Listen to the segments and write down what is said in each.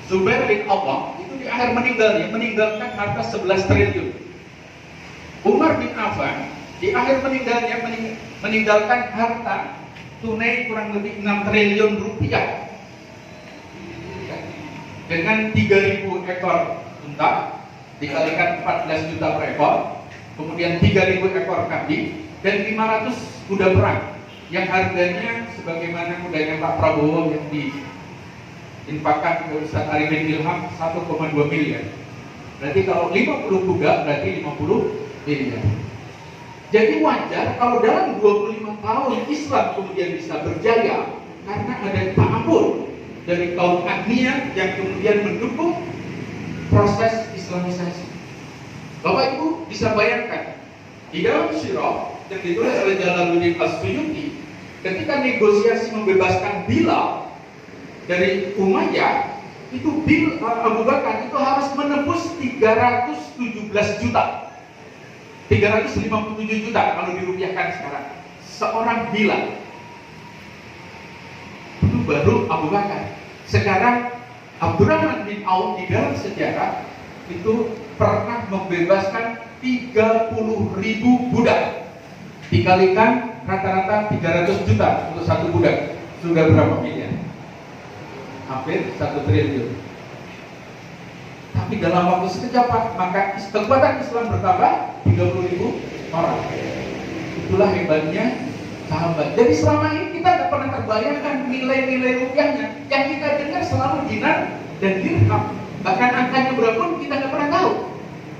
Zubair bin Awwam itu di akhir meninggalnya meninggalkan harta 11 triliun. Umar bin Affan di akhir meninggalnya meninggalkan harta tunai kurang lebih 6 triliun rupiah. Dengan 3.000 ekor unta dikalikan 14 juta per ekor, kemudian 3.000 ekor kambing dan 500 kuda perang yang harganya sebagaimana kudanya Pak Prabowo yang diinfakkan ke Ustaz Arifin Ilham 1,2 miliar. Berarti kalau 50 kuda berarti 50 miliar. Jadi wajar kalau dalam 25 tahun Islam kemudian bisa berjaya karena ada ta'amul dari kaum agnia yang kemudian mendukung proses Islamisasi. Bapak Ibu bisa bayangkan di dalam Sirah yang ditulis oleh Jalaluddin As-Suyuti ketika negosiasi membebaskan Bilal dari Umayyah, itu Abu Bakar itu harus menembus 317 juta 357 juta kalau dirupiahkan sekarang seorang Bilal. Itu baru Abu Bakar. Sekarang Abdurrahman bin Auf di dalam sejarah itu pernah membebaskan 30.000 budak, dikalikan rata-rata 300 juta untuk satu budak, sudah berapa miliar? Hampir 1 triliun. Tapi dalam waktu sekejap maka kekuatan Islam bertambah 30.000 orang. Itulah hebatnya sahabat. Jadi selama ini kita tidak pernah terbayangkan nilai-nilai rupiahnya. Yang kita dengar selalu dinar dan dirham. Bahkan angkanya berapa pun kita tidak pernah tahu.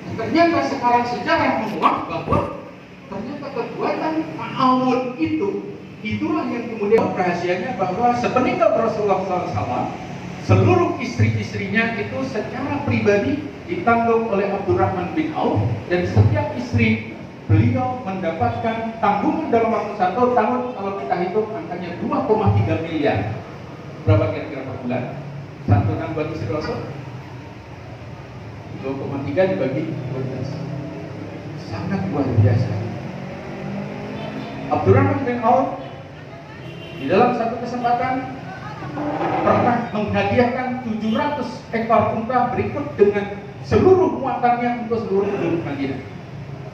Dan ternyata sekarang sejarah menguak bahwa ternyata kekuatan ta'awun itulah yang kemudian rahasianya bahwa sepeninggal Rasulullah SAW, seluruh istri-istrinya itu secara pribadi ditanggung oleh Abdurrahman bin Auf, dan setiap istri beliau mendapatkan tanggungan dalam waktu 1 tahun kalau kita hitung angkanya 2,3 miliar. Berapa kira-kira per bulan? 1 buat istri Rasul 2,3 dibagi 12. Sangat luar biasa. Abdurrahman bin Auf di dalam satu kesempatan pernah menghadiahkan 700 ekor unta berikut dengan seluruh muatannya untuk seluruh penduduk Madinah.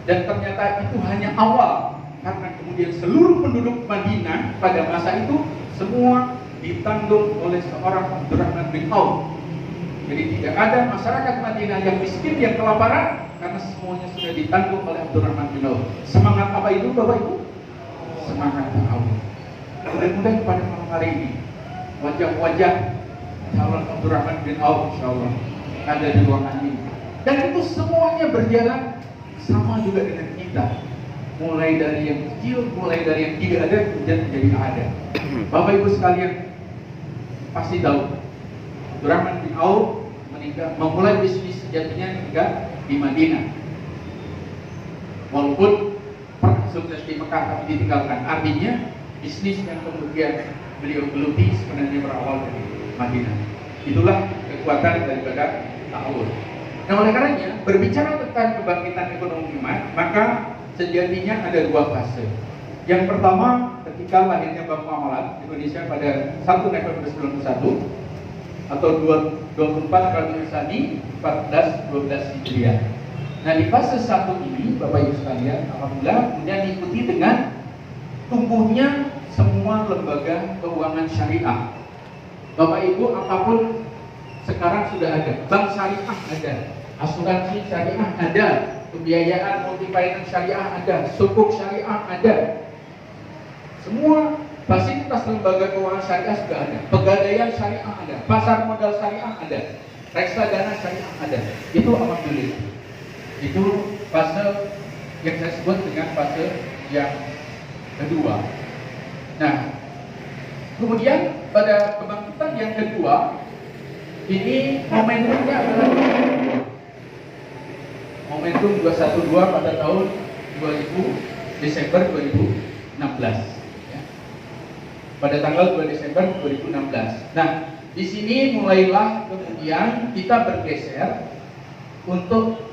Dan ternyata itu hanya awal, karena kemudian seluruh penduduk Madinah pada masa itu semua ditanggung oleh seorang Abdurrahman bin Auf. Jadi tidak ada masyarakat Madinah yang miskin, yang kelaparan, karena semuanya sudah ditanggung oleh Abdurrahman bin Auf. Semangat apa itu Bapak Ibu? Semangat ta'awun. Mudah-mudahan pada malam hari ini wajah-wajah calon Abdurrahman bin Auf insyaallah ada di ruangan ini. Dan itu semuanya berjalan sama juga dengan kita. Mulai dari yang kecil, mulai dari yang tidak ada kemudian menjadi ada. Bapak Ibu sekalian pasti tahu Abdurrahman bin Auf memulai bisnis sejatinya ketika di Madinah. Walaupun pernah sukses di Mekah tapi ditinggalkan. Artinya bisnis yang kemudian beliau geluti sebenarnya berawal dari Madinah. Itulah kekuatan daripada ta'awun. Nah, oleh karenanya berbicara tentang kebangkitan ekonomi umat, maka sejatinya ada 2 fase. Yang pertama ketika lahirnya Bank Muamalat Indonesia pada 1 November 1991 atau 24 Rabiul Tsani 1412 Hijriah. Nah, di fase 1 ini Bapak Ibu sekalian, alhamdulillah kemudian diikuti dengan tumbuhnya semua lembaga keuangan syariah. Bapak Ibu, apapun sekarang sudah ada. Bank syariah ada, asuransi syariah ada, pembiayaan multi-finance syariah ada, sukuk syariah ada. Semua fasilitas lembaga keuangan syariah sudah ada. Pegadaian syariah ada, pasar modal syariah ada, reksadana syariah ada. Itu alhamdulillah. Itu fase yang saya sebut dengan fase yang kedua. Nah, kemudian pada kebangkitan yang kedua ini momentumnya adalah momentum 212 pada tahun 2000 Desember 2016 ya. Pada tanggal 2 Desember 2016. Nah, di sini mulailah kemudian kita bergeser untuk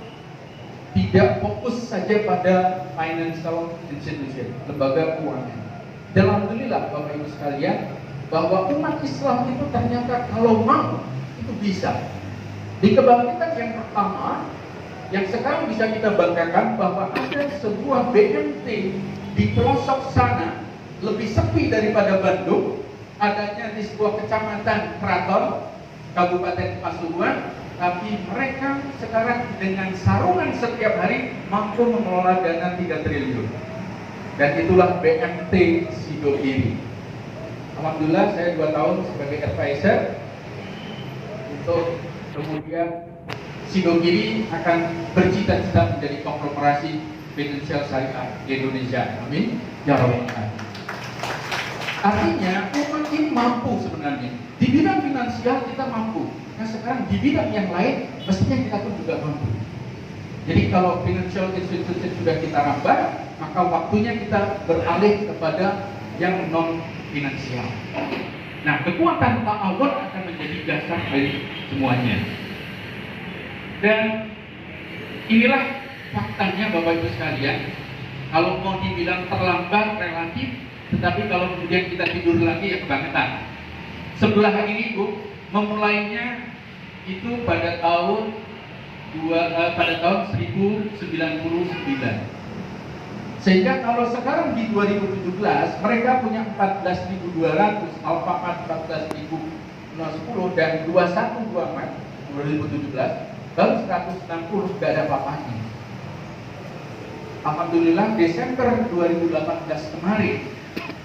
tidak fokus saja pada financial institution, lembaga keuangan. Dan alhamdulillah Bapak Ibu sekalian, bahwa umat Islam itu ternyata kalau mau itu bisa. Di kebangkitan yang pertama, yang sekarang bisa kita banggakan bahwa ada sebuah BMT di pelosok sana, lebih sepi daripada Bandung, adanya di sebuah kecamatan Kraton, Kabupaten Pasuruan, tapi mereka sekarang dengan sarungan setiap hari mampu mengelola dana 3 triliun. Dan itulah BMT Sidogiri. Alhamdulillah saya 2 tahun sebagai advisor untuk kemudian Sidogiri akan bercita-cita menjadi konglomerasi finansial syariah di Indonesia. Amin. Ya Rabbal Alamin. Artinya umat ini mampu sebenarnya. Di bidang finansial kita mampu. Nah sekarang di bidang yang lain mestinya kita pun juga mampu. Jadi kalau financial institution sudah kita rambah, maka waktunya kita beralih kepada yang non finansial. Nah, kekuatan ta'awun akan menjadi dasar dari semuanya. Dan inilah faktanya Bapak Ibu sekalian. Kalau mau dibilang terlambat relatif, tetapi kalau kemudian kita tidur lagi ya kebangetan. Sebelah ini Bu, memulainya itu pada tahun 1999. Sehingga kalau sekarang di 2017 mereka punya 14.200, Alfamart 14.010 dan 21 Maret 2017 baru 160, tidak ada apa-apanya. Alhamdulillah Desember 2018 kemarin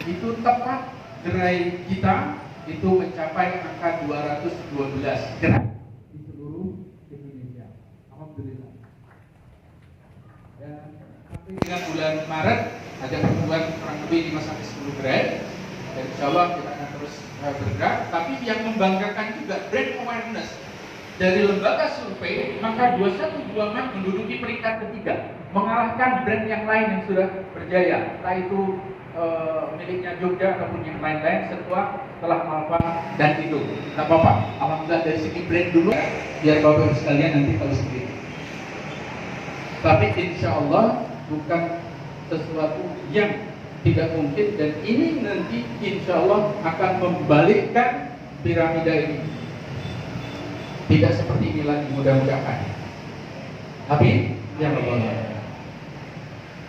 itu tepat gerai kita itu mencapai angka 212 gerai di seluruh Indonesia. Alhamdulillah. Dan dengan bulan Maret ada pertumbuhan kurang lebih 5-10 gerai, dan insya Allah kita akan terus bergerak. Tapi yang membanggakan juga brand awareness dari lembaga survei, maka 212 Maret menduduki peringkat ketiga, mengalahkan brand yang lain yang sudah berjaya, entah itu miliknya Jogja ataupun yang lain-lain setelah Malva dan itu. Tidak apa-apa, alhamdulillah dari segi brand dulu, biar Bapak sekalian nanti tahu sendiri. Tapi insya Allah bukan sesuatu yang tidak mungkin, dan ini nanti insya Allah akan membalikkan piramida ini. Tidak seperti ini lagi mudah-mudahan. Amin. Ya Allah.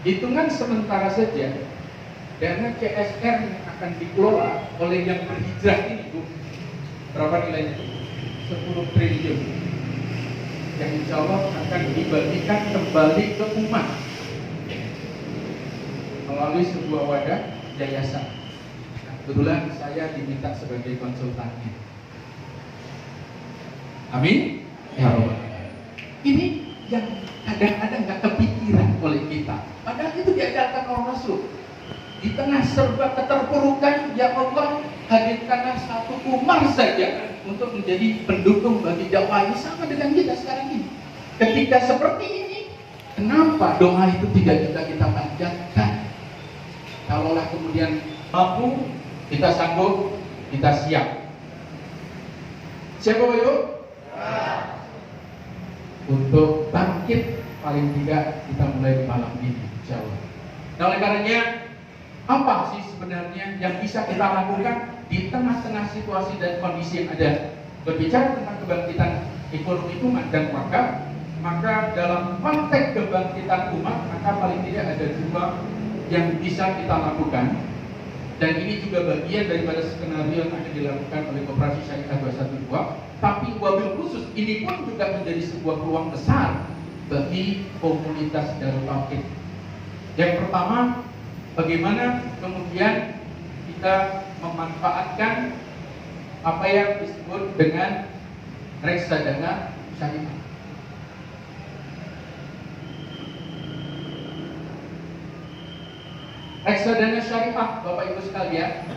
Hitungan sementara saja dana CSR yang akan dikelola oleh yang berhijrah ini Bu, berapa nilainya? 10 triliun yang insya Allah akan dibagikan kembali ke umat melalui sebuah wadah yayasan. Nah, kebetulan saya diminta sebagai konsultannya. Amin. Ya Allah. Ini yang kadang-kadang nggak kepikiran oleh kita. Padahal itu diajarkan oleh Rasul. Di tengah serba keterpurukan, ya Allah hadirkanlah satu Umar saja untuk menjadi pendukung bagi dakwah. Ini sama dengan kita sekarang ini. Ketika seperti ini, kenapa doa itu tidak kita panjatkan? Kalaulah kemudian mampu, kita sanggup, kita siap. Siapa Bapak? Untuk bangkit, paling tidak kita mulai di malam ini, insya Allah. Nah, oleh karenanya, apa sih sebenarnya yang bisa kita lakukan di tengah-tengah situasi dan kondisi yang ada? Berbicara tentang kebangkitan ekonomi umat dan warga, maka dalam konteks kebangkitan umat, maka paling tidak ada 2 yang bisa kita lakukan. Dan ini juga bagian daripada skenario yang akan dilakukan oleh Koperasi Syariah 212. Tapi wabil khusus ini pun juga menjadi sebuah peluang besar bagi komunitas Darut Tauhid. Yang pertama, bagaimana kemudian kita memanfaatkan apa yang disebut dengan reksadana syariah. Reksadana syariah, Bapak Ibu sekalian,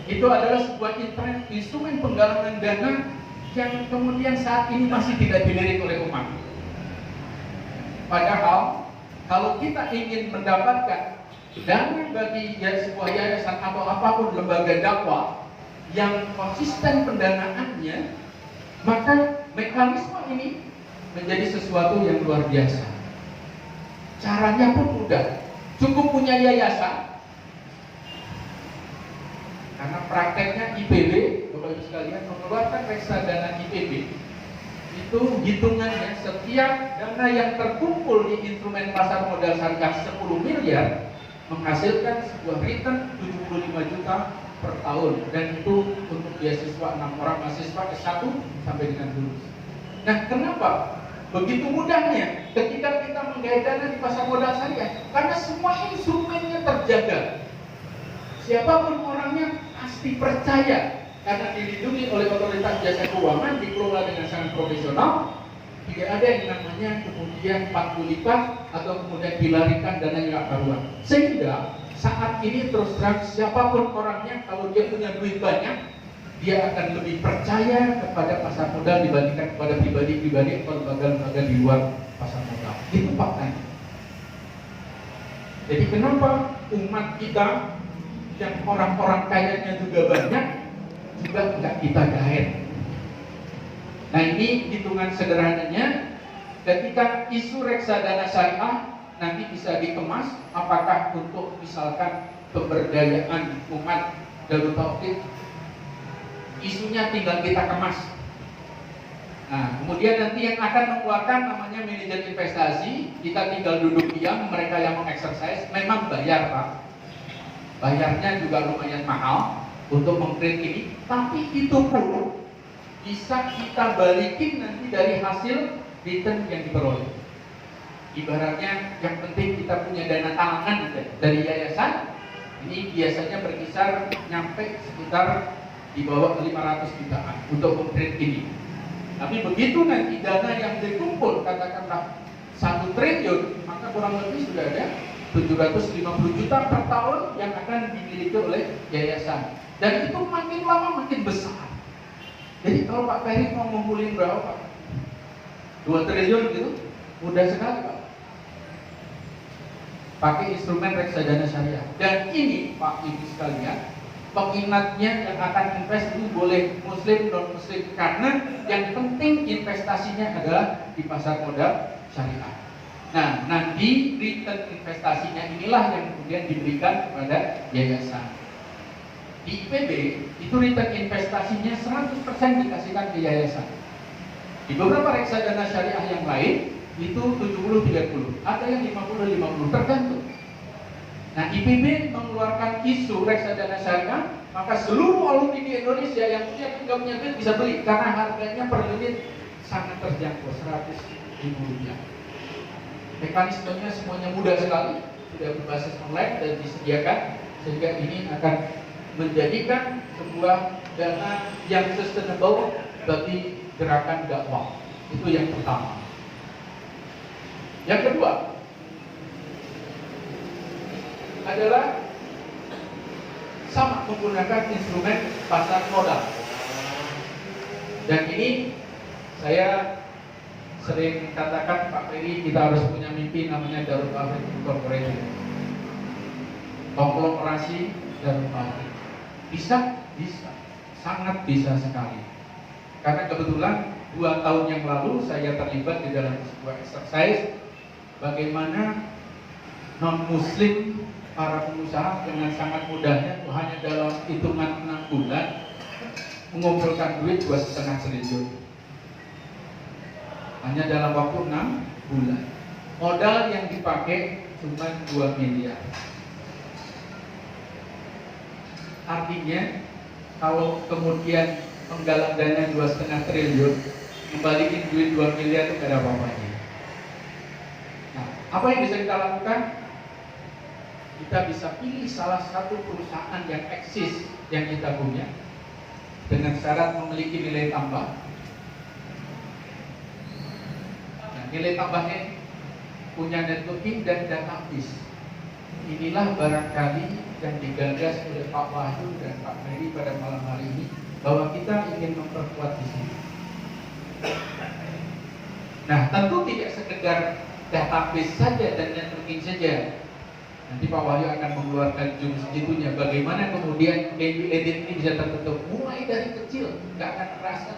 itu adalah sebuah instrumen penggalangan dana yang kemudian saat ini masih tidak dilirik oleh umat. Padahal kalau kita ingin mendapatkan dana bagi sebuah yayasan atau apapun lembaga dakwah yang konsisten pendanaannya, maka mekanisme ini menjadi sesuatu yang luar biasa. Caranya pun mudah, cukup punya yayasan. Karena prakteknya IPB, Bapak Ibu sekalian, mengeluarkan reksadana IPB itu hitungannya setiap dana yang terkumpul di instrumen pasar modal syariah 10 miliar menghasilkan sebuah return 75 juta per tahun, dan itu untuk beasiswa 6 orang mahasiswa S1 sampai dengan lulus. Nah, kenapa begitu mudahnya ketika kita menggait dana di pasar modal syariah? Karena semua instrumennya terjaga. Siapapun orangnya pasti percaya karena dilindungi oleh otoritas jasa keuangan, dikelola dengan sangat profesional. Tidak ada yang namanya kemudian 40 lipat atau kemudian dilarikan dananya nggak karuan. Sehingga saat ini terus terang siapapun orangnya, kalau dia punya duit banyak, dia akan lebih percaya kepada pasar modal dibandingkan kepada pribadi-pribadi atau lembaga-lembaga di luar pasar modal. Itu faktanya. Jadi kenapa umat kita yang orang-orang kayanya juga banyak juga nggak kita gait? Nah, ini hitungan sederhananya. Ketika isu reksadana syariah nanti bisa dikemas, apakah untuk misalkan pemberdayaan umat Darut Tauhid, isunya tinggal kita kemas. Nah, kemudian nanti yang akan mengeluarkan namanya manajer investasi, kita tinggal duduk diam, mereka yang mau exercise, memang bayar Pak. Bayarnya juga lumayan mahal untuk meng-create ini, tapi itu pun bisa kita balikin nanti dari hasil return yang diperoleh. Ibaratnya yang penting kita punya dana talangan dari yayasan, ini biasanya berkisar nyampe sekitar di bawah 500 jutaan untuk meng-create ini. Tapi begitu nanti dana yang dikumpul katakanlah 1 triliun, maka kurang lebih sudah ada 750 juta per tahun yang akan dimiliki oleh yayasan. Dan itu makin lama makin besar. Jadi kalau Pak Ferry mau ngumpulin berapa Pak? 2 triliun gitu, mudah sekali Pak. Pakai instrumen reksadana syariah. Dan ini Pak Ibu sekalian, peminatnya yang akan invest itu boleh muslim, non muslim, karena yang penting investasinya adalah di pasar modal syariah. Nah, nanti return investasinya inilah yang kemudian diberikan kepada yayasan. Di IPB itu return investasinya 100% dikasihkan ke yayasan. Di beberapa reksadana syariah yang lain itu 70-30, ada yang 50-50, tergantung. Nah, IPB mengeluarkan isu reksadana syariah, maka seluruh alumni di Indonesia yang nggak punya duit bisa beli karena harganya per unit sangat terjangkau, 100.000 rupiah. Mekanismenya semuanya mudah sekali, sudah berbasis online dan disediakan, sehingga ini akan menjadikan sebuah dana yang sustainable bagi gerakan dakwah. Itu yang pertama. Yang kedua adalah sama menggunakan instrumen pasar modal. Dan ini saya sering katakan Pak Ferry, kita harus punya mimpi namanya Darut Tauhid Incorporated, konglomerasi Darut Tauhid. Bisa, sangat bisa sekali. Karena kebetulan 2 tahun yang lalu saya terlibat di dalam sebuah exercise bagaimana non-muslim para pengusaha dengan sangat mudahnya hanya dalam hitungan 6 bulan mengumpulkan duit 2,5 triliun. Hanya dalam waktu 6 bulan. Modal yang dipakai cuma 2 miliar. Artinya kalau kemudian penggalang dana 2,5 triliun kembaliin duit 2 miliar itu tidak ada apa-apanya. Nah, apa yang bisa kita lakukan? Kita bisa pilih salah satu perusahaan yang eksis yang kita punya dengan syarat memiliki nilai tambah. Nah, nilai tambahnya punya networking dan database. Inilah barangkali yang digagas oleh Pak Wahyu dan Pak Ferry pada malam hari ini, bahwa kita ingin memperkuat di sini. Nah, tentu tidak sekedar database saja dan networking saja. Nanti Pak Wahyu akan mengeluarkan jurus segitunya. Bagaimana kemudian value added ini bisa terbentuk mulai dari kecil, nggak akan terasa.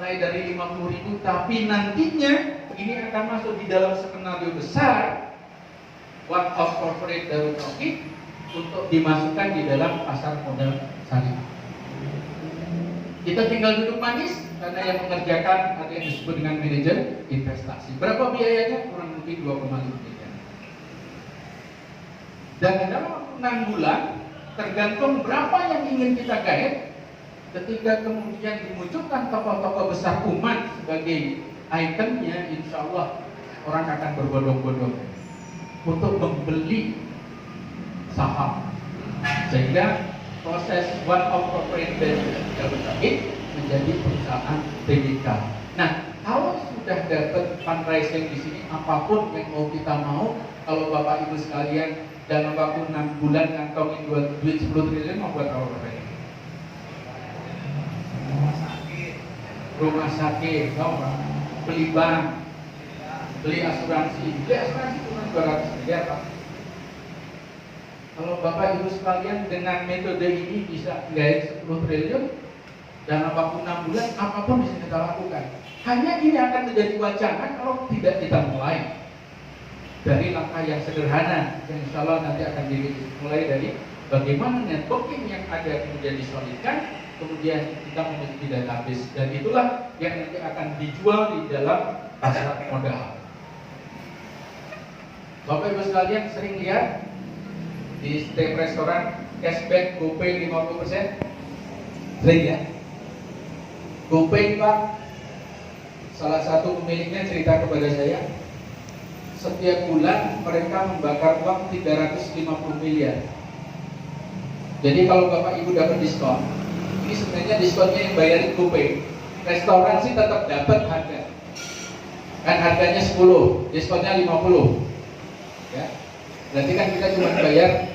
Mulai dari 50.000, tapi nantinya ini akan masuk di dalam skenario besar One of Corporate Darut Tauhid, untuk dimasukkan di dalam pasar modal syariah. Kita tinggal duduk manis karena yang mengerjakan ada yang disebut dengan manajer investasi. Berapa biayanya? Kurang lebih 2,5 miliar. Dan dalam waktu 6 bulan, tergantung berapa yang ingin kita gait. Ketika kemudian dimunculkan tokoh-tokoh besar umat sebagai ikonnya, insya Allah orang akan berbondong-bondong untuk membeli saham, sehingga proses one of corporate menjadi perusahaan TBK. Nah, kalau sudah dapat fundraising di sini, apapun yang mau kita mau, kalau Bapak Ibu sekalian dalam waktu 6 bulan ngantongin duit 10 triliun, mau buat apa? Rumah sakit, beli bank, beli asuransi cuma 200 miliar Pak. Kalau Bapak Ibu sekalian dengan metode ini bisa gait 10 triliun dalam waktu 6 bulan, apapun bisa kita lakukan. Hanya ini akan menjadi wacana kalau tidak kita mulai dari langkah yang sederhana, yang insya Allah nanti akan dimulai dari bagaimana networking yang ada kemudian disolidkan, kemudian kita memiliki database, dan itulah yang nanti akan dijual di dalam pasar modal. Bapak Ibu sekalian sering lihat di setiap restoran cashback GoPay 50%, sering ya? GoPay Pak, salah satu pemiliknya cerita kepada saya, setiap bulan mereka membakar uang 350 miliar. Jadi kalau Bapak Ibu dapat diskon, ini sebenarnya diskonnya yang bayarin GoPay. Restoran sih tetap dapat harga, kan harganya 10, diskonnya 50 ya. Berarti kan kita cuma bayar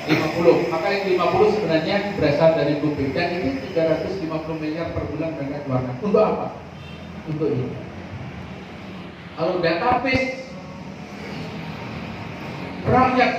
50, maka yang 50 sebenarnya berasal dari GoPay. Dan ini 350 miliar per bulan mereka keluarkan. Untuk apa? Untuk ini. Kalau database rakyat